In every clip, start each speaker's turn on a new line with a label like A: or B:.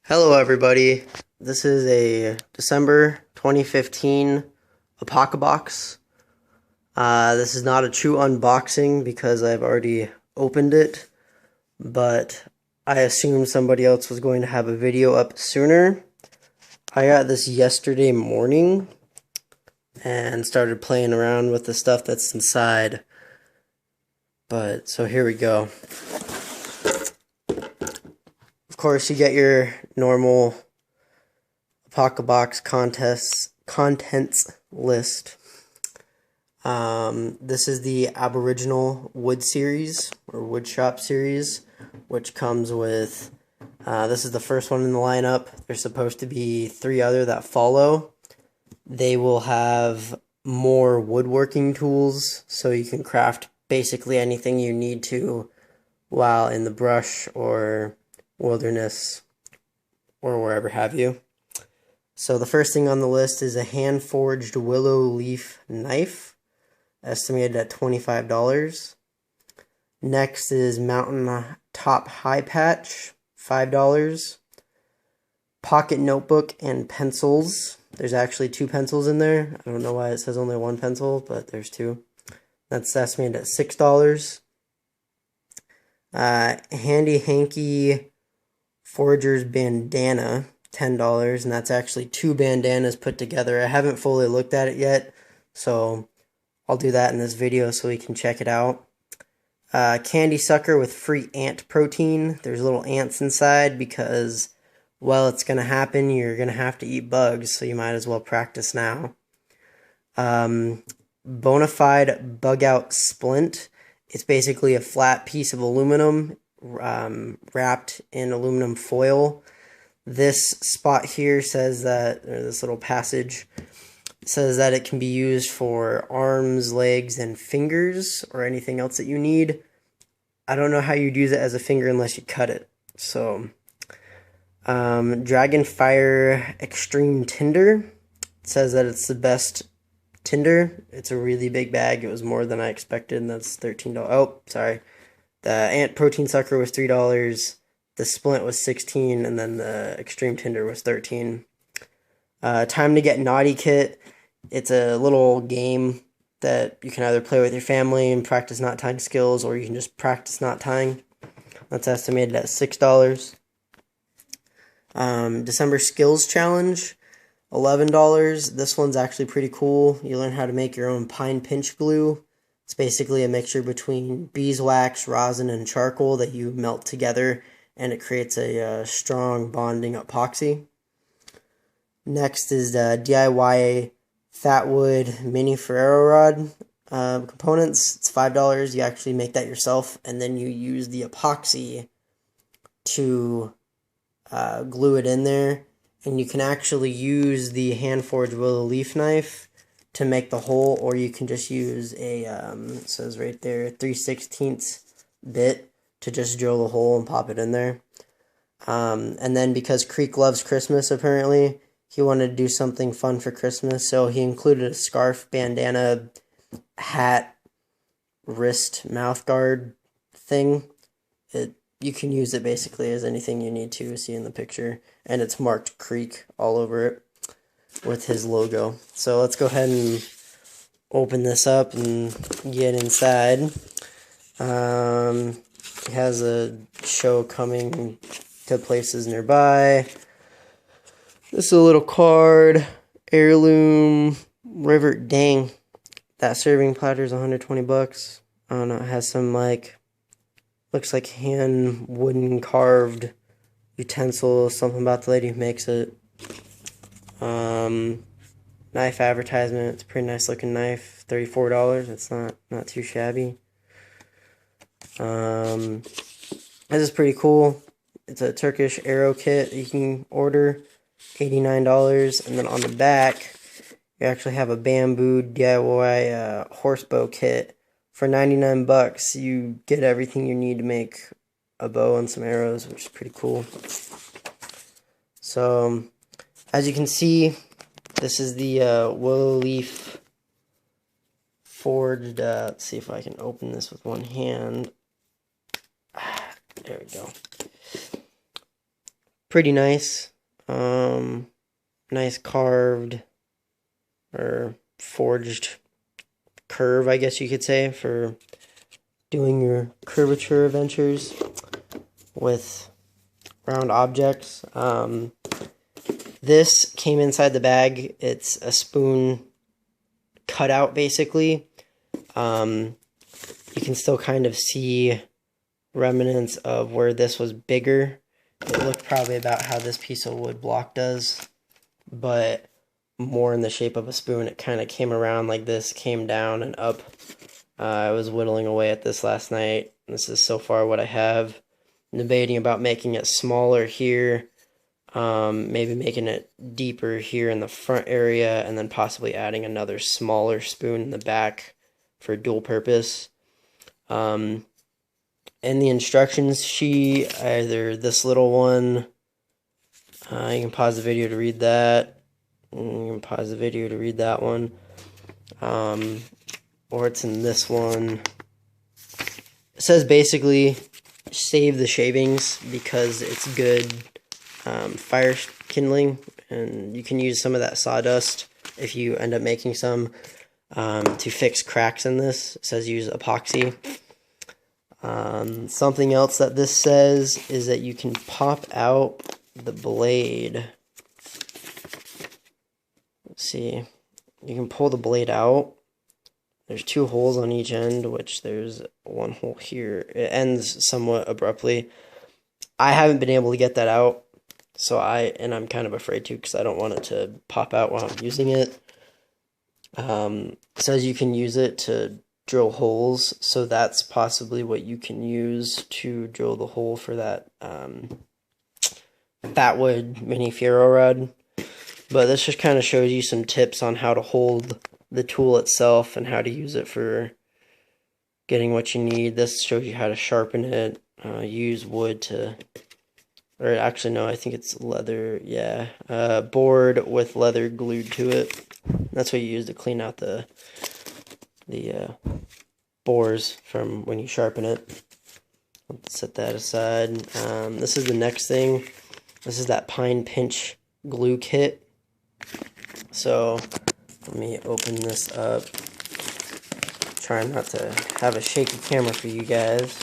A: Hello everybody, this is a December 2015 Apocabox. This is not a true unboxing because I've already opened it, but I assumed somebody else was going to have a video up sooner. I got this yesterday morning and started playing around with the stuff that's inside. So here we go. Of course, you get your normal Apocabox contents list. This is the Aboriginal Wood series, or Wood Shop series, which comes with, this is the first one in the lineup. There's supposed to be 3 other that follow. They will have more woodworking tools, so you can craft basically anything you need to while in the brush or wilderness or wherever have you. So the first thing on the list is a hand-forged willow leaf knife, estimated at $25. Next is mountain top high patch, $5. Pocket notebook and pencils. There's actually 2 pencils in there. I don't know why it says only 1 pencil, but there's 2. That's estimated at $6. Handy hanky Forager's bandana, $10, and that's actually 2 bandanas put together. I haven't fully looked at it yet, so I'll do that in this video so we can check it out. Candy sucker with free ant protein. There's little ants inside because, well, it's going to happen. You're going to have to eat bugs, so you might as well practice now. Bonafide bug out splint. It's basically a flat piece of aluminum wrapped in aluminum foil. This spot here says that, or this little passage says that it can be used for arms, legs, and fingers, or anything else that you need. I don't know how you'd use it as a finger unless you cut it. So, Dragonfire Extreme Tinder. It says that it's the best tinder. It's a really big bag. It was more than I expected, and that's $13. Oh, sorry. The ant protein sucker was $3. The splint was $16, and then the extreme tinder was $13. Time to Get Naughty kit. It's a little game that you can either play with your family and practice knot tying skills, or you can just practice knot tying. That's estimated at $6. December Skills Challenge, $11. This one's actually pretty cool. You learn how to make your own pine pinch glue. It's basically a mixture between beeswax, rosin, and charcoal that you melt together, and it creates a strong bonding epoxy. Next is the DIY Fatwood Mini Ferrero Rod components. It's $5. You actually make that yourself, and then you use the epoxy to glue it in there. And you can actually use the hand-forged willow leaf knife to make the hole, or you can just use a, it says right there, 3/16 bit to just drill the hole and pop it in there. And then because Creek loves Christmas, apparently, he wanted to do something fun for Christmas, so he included a scarf, bandana, hat, wrist, mouth guard thing. You can use it basically as anything you need to see in the picture, and it's marked Creek all over it with his logo. So let's go ahead and open this up and get inside. It has a show coming to places nearby. This is a little card, heirloom, river, dang, that serving platter is $120. I don't know, it has some looks like hand wooden carved utensils, something about the lady who makes it. Knife advertisement. It's a pretty nice looking knife. $34. It's not too shabby. This is pretty cool. It's a Turkish arrow kit that you can order. $89. And then on the back, you actually have a bamboo DIY horsebow kit. For $99, you get everything you need to make a bow and some arrows, which is pretty cool. So, as you can see, this is the willow leaf forged. Let's see if I can open this with one hand. There we go. pretty nice. Nice carved or forged curve, I guess you could say, for doing your curvature adventures with round objects. This came inside the bag. It's a spoon cutout, basically. You can still kind of see remnants of where this was bigger. It looked probably about how this piece of wood block does, but more in the shape of a spoon. It kind of came around like this, came down and up. I was whittling away at this last night. This is so far what I have. I'm debating about making it smaller here, maybe making it deeper here in the front area, and then possibly adding another smaller spoon in the back for dual purpose. In the instructions sheet, either this little one, you can pause the video to read that, and you can pause the video to read that one, or it's in this one. It says basically save the shavings because it's good fire kindling, and you can use some of that sawdust if you end up making some to fix cracks in this. It says use epoxy. Something else that this says is that you can pop out the blade. Let's see. You can pull the blade out. There's 2 holes on each end, which there's 1 hole here. It ends somewhat abruptly. I haven't been able to get that out, so I'm kind of afraid to because I don't want it to pop out while I'm using it. It says you can use it to drill holes, so that's possibly what you can use to drill the hole for that Fatwood mini ferro rod. But this just kind of shows you some tips on how to hold the tool itself and how to use it for getting what you need. This shows you how to sharpen it, use wood to, or actually no, I think it's leather, yeah, board with leather glued to it. That's what you use to clean out the bores from when you sharpen it. Let's set that aside. This is the next thing. This is that pine pinch glue kit. So let me open this up. Trying not to have a shaky camera for you guys.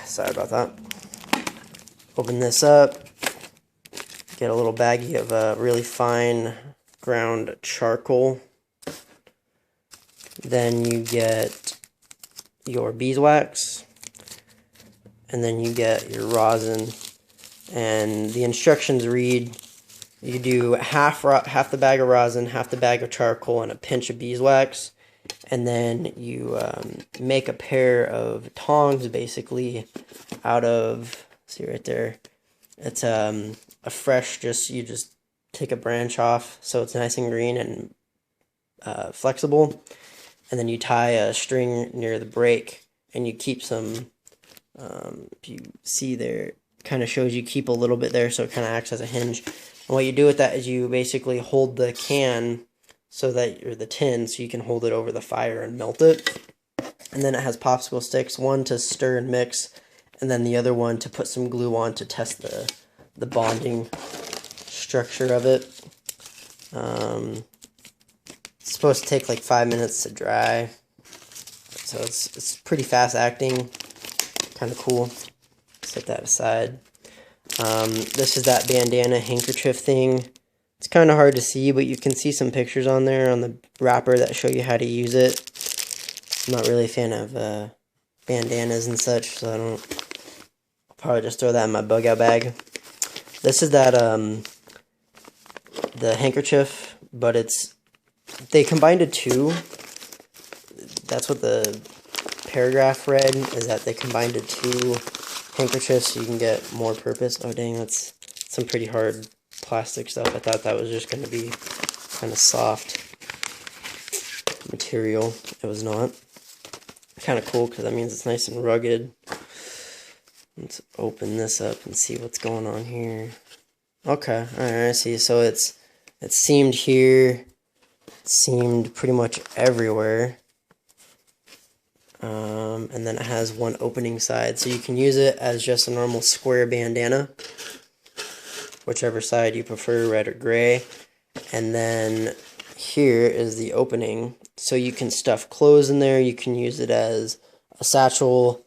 A: Sorry about that. Open this up. Get a little baggie of really fine ground charcoal. Then you get your beeswax. And then you get your rosin. And the instructions read, you do half the bag of rosin, half the bag of charcoal, and a pinch of beeswax. And then you make a pair of tongs, basically, out of, see right there, it's a fresh, you just take a branch off so it's nice and green and flexible. And then you tie a string near the break, and you keep some, if you see there, kind of shows you keep a little bit there so it kind of acts as a hinge. And what you do with that is you basically hold the can so that, or the tin, so you can hold it over the fire and melt it. And then it has popsicle sticks, one to stir and mix, and then the other one to put some glue on to test the bonding structure of it. It's supposed to take like 5 minutes to dry, so it's pretty fast acting, kind of cool. Set that aside. This is that bandana handkerchief thing. It's kind of hard to see, but you can see some pictures on there on the wrapper that show you how to use it. I'm not really a fan of bandanas and such, so I'll probably just throw that in my bug out bag. This is that the handkerchief, but they combined the two. That's what the paragraph read, is that they combined the two handkerchiefs so you can get more purpose. Oh dang, that's some pretty hard plastic stuff. I thought that was just going to be kind of soft material. It was not. Kind of cool because that means it's nice and rugged. Let's open this up and see what's going on here. Okay, alright, I see. So it's seamed here. It's seamed pretty much everywhere. And then it has one opening side, so you can use it as just a normal square bandana, whichever side you prefer, red or gray. And then here is the opening, so you can stuff clothes in there. You can use it as a satchel.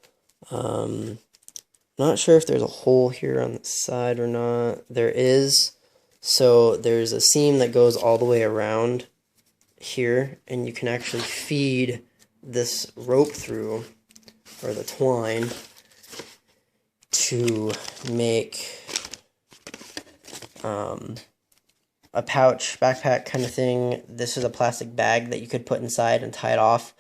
A: Not sure if there's a hole here on the side or not. There is. So there's a seam that goes all the way around here, and you can actually feed this rope through, or the twine, to make a pouch, backpack kind of thing. This is a plastic bag that you could put inside and tie it off,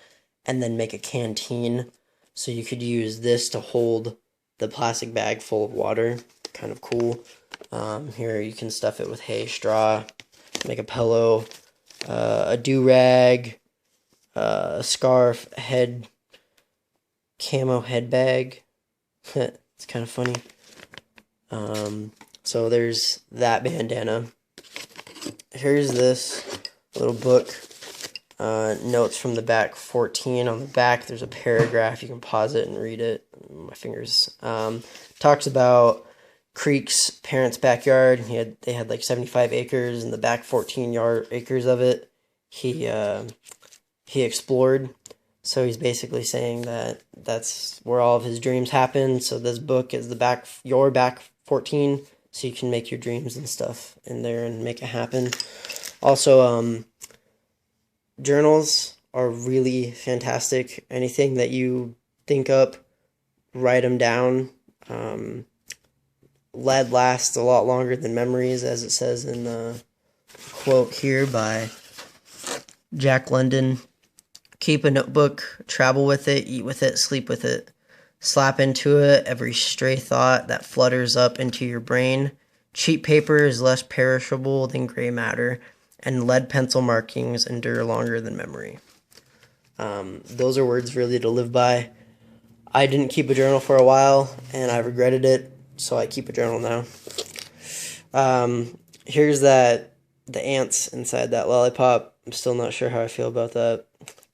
A: and then make a canteen. So you could use this to hold the plastic bag full of water. Kind of cool. Here you can stuff it with hay, straw, make a pillow, a do-rag, a scarf, a camo head bag. It's kind of funny. So there's that bandana. Here's this little book, notes from the back 14. On the back there's a paragraph, you can pause it and read it. My fingers. Talks about Creek's parents' backyard. They had like 75 acres, and the back 14 acres of it he explored. So he's basically saying that that's where all of his dreams happen. So this book is your back 14, so you can make your dreams and stuff in there and make it happen. Also, journals are really fantastic. Anything that you think up, write them down. Lead lasts a lot longer than memories, as it says in the quote here by Jack London. Keep a notebook, travel with it, eat with it, sleep with it. Slap into it every stray thought that flutters up into your brain. Cheap paper is less perishable than gray matter, and lead pencil markings endure longer than memory. Those are words really to live by. I didn't keep a journal for a while, and I regretted it, so I keep a journal now. Here's the ants inside that lollipop. I'm still not sure how I feel about that,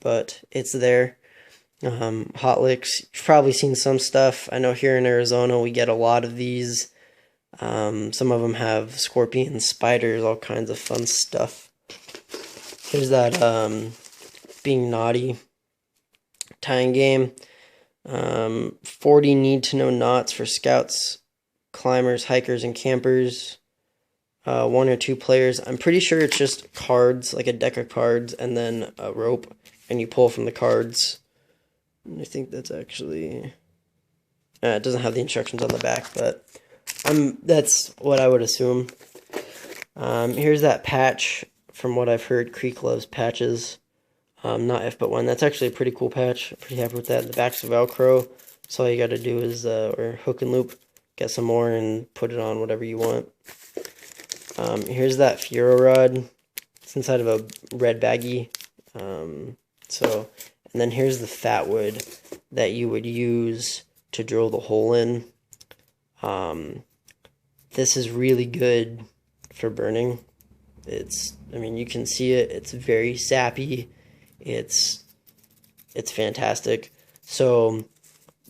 A: but it's there. Hot licks. You've probably seen some stuff. I know here in Arizona we get a lot of these. Some of them have scorpions, spiders, all kinds of fun stuff. Here's that being naughty tying game. 40 need-to-know knots for scouts, climbers, hikers, and campers. 1 or 2 players. I'm pretty sure it's just cards, like a deck of cards, and then a rope, and you pull from the cards. And I think that's actually... it doesn't have the instructions on the back, but that's what I would assume. Here's that patch. From what I've heard, Creek loves patches. Not if but when. That's actually a pretty cool patch. I'm pretty happy with that. The back's Velcro, so all you gotta do is, or hook and loop, get some more and put it on whatever you want. Here's that Furo rod. It's inside of a red baggie. And then here's the fat wood that you would use to drill the hole in. This is really good for burning. You can see it. It's very sappy. It's fantastic. So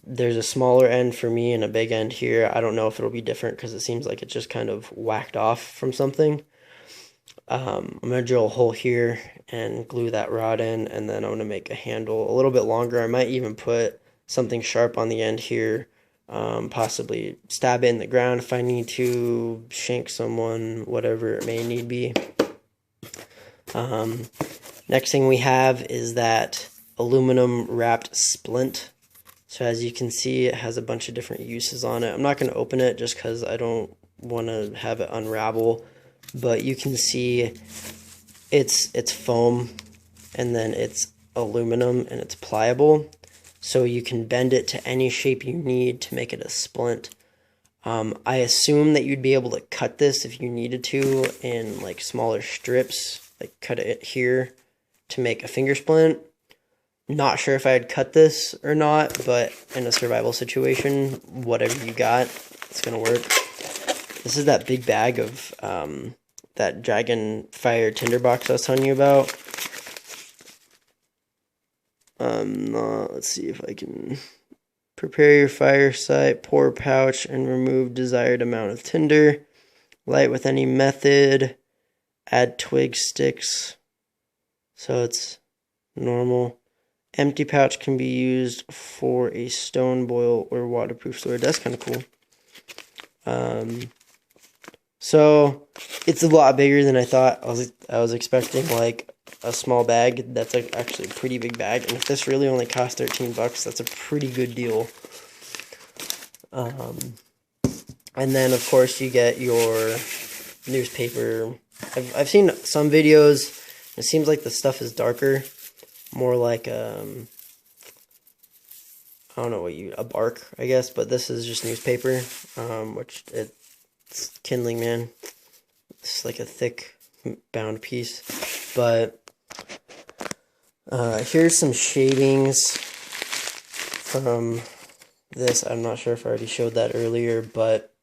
A: there's a smaller end for me and a big end here. I don't know if it'll be different because it seems like it's just kind of whacked off from something. I'm going to drill a hole here and glue that rod in, and then I'm going to make a handle a little bit longer. I might even put something sharp on the end here, possibly stab it in the ground if I need to, shank someone, whatever it may need be. Next thing we have is that aluminum wrapped splint. So as you can see, it has a bunch of different uses on it. I'm not going to open it just because I don't want to have it unravel. But you can see it's foam, and then it's aluminum, and it's pliable. So you can bend it to any shape you need to make it a splint. I assume that you'd be able to cut this if you needed to in like smaller strips, like cut it here to make a finger splint. Not sure if I'd cut this or not, but in a survival situation, whatever you got, it's gonna work. This is that big bag of that dragon fire tinderbox I was telling you about. Let's see if I can prepare your fire site, pour pouch, and remove desired amount of tinder. Light with any method. Add twig sticks. So it's normal. Empty pouch can be used for a stone boil or waterproof storage. That's kind of cool. So it's a lot bigger than I thought. I was expecting like a small bag. That's like actually a pretty big bag. And if this really only cost $13, that's a pretty good deal. And then of course you get your newspaper. I've seen some videos. It seems like the stuff is darker, more like I don't know a bark, I guess. But this is just newspaper, which it's kindling, man. It's like a thick bound piece. But here's some shavings from this. I'm not sure if I already showed that earlier, but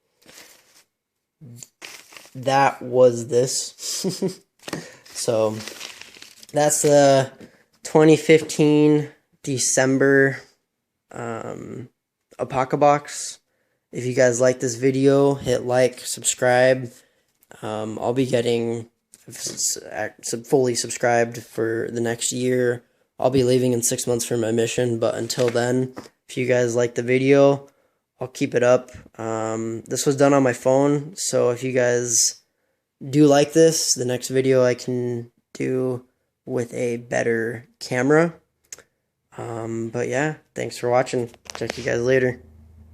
A: that was this. So that's the 2015 December Apocabox. If you guys like this video, hit like, subscribe. I'll be getting fully subscribed for the next year. I'll be leaving in 6 months for my mission, but until then, if you guys like the video, I'll keep it up. This was done on my phone, so if you guys do like this, the next video I can do with a better camera. But yeah, thanks for watching. Check you guys later.